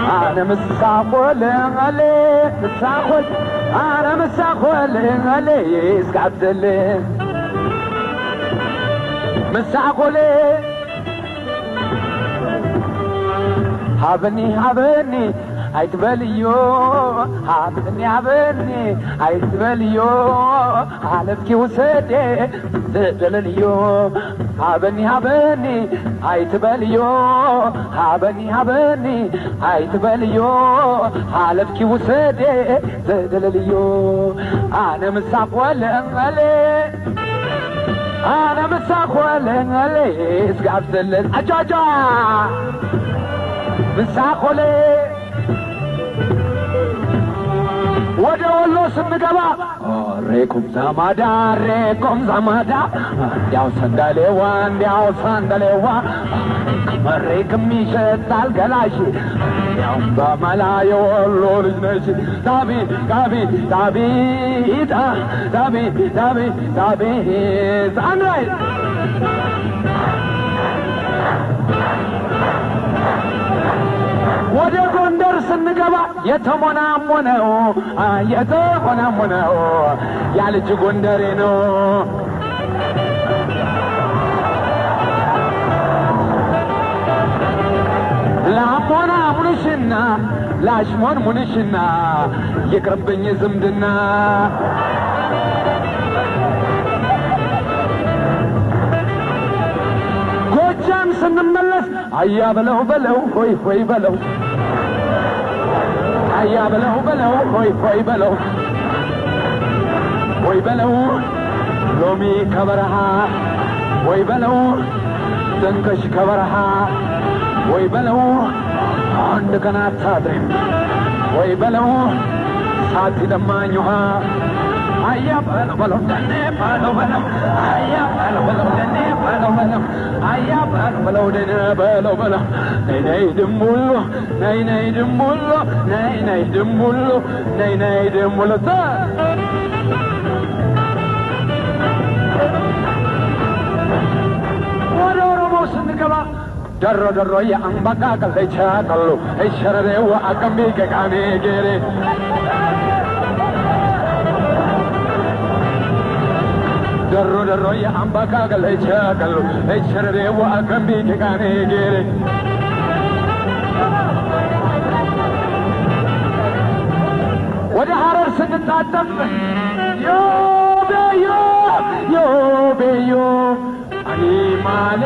أنا مساقول علي مساقول أنا مساقول علي اسقعد لي مساقول هابني هابني አይትበልዮ ሀብኒ ሀብኒ አይትበልዮ አለብኪ ውሰዴ ዘደለልዮ ሀብኒ ሀብኒ አይትበልዮ ሀብኒ ሀብኒ አይትበልዮ አለብኪ ውሰዴ ዘደለልዮ አነ ምሳቅ ወለንገሌ አነ ምሳቅ ወለንገሌ እስጋብ ዘለል አጃጃ ምሳቅ ወለ ወደ ወሎ ስንገባ ሬኩም ዘማዳ ሬኩም ዘማዳ እንዲያው ሰንደሌዋ እንዲያው ሰንደሌዋ ከመሬክም ይሸታል ገላሽ እንዲያው በመላ የወሎ ልጅ ነሽ ታቢ ታቢ ታቢት ታቢ ታቢ ታቢት አንራይ ወደ ጎንደር ስንገባ የተሞናሞነው የተሞናሞነው ያ ልጅ ጎንደሬ ነው ላሞናሙንሽና ላሽሞንሙንሽና ይቅርብኝ ዝምድና ጎጃም ስንመለስ አያ በለው በለው ሆይ ሆይ በለው አያ በለው በለው ሆይ ሆይ በለው ሆይ በለው ሎሚ ከበረሃ ሆይ በለው ደንከሽ ከበረሃ ሆይ በለው አንድ ቀን አታድርም ሆይ በለው ሳት ደማኝ ውሃ አያ በለው በለው ደኔ በለው በለው አያ በለው በለው ደኔ በለው በለው አያ በለው በለው ደኔ በለው በለው ነይ ነይ ድንቡሎ ነይ ነይ ድንቡሎ ነይ ነይ ድንቡሎ ነይ ነይ ድንቡሎ ወደ ኦሮሞ ስንገባ ደሮ ደሮ የአምባቃ ቀለቻ ቀሉ እሸረሬው አቀምቢ ከቃኔ ጌሬ ደሮ ደሮ የአምባቃ ቀለቻ ቀሉ እሸረሬው አቀምቢ ከቃኔ ጌሬ ወደ ሐረር ስንታጠፍ ዮ ቤዮ ዮ ቤዮ አኒ ማሌ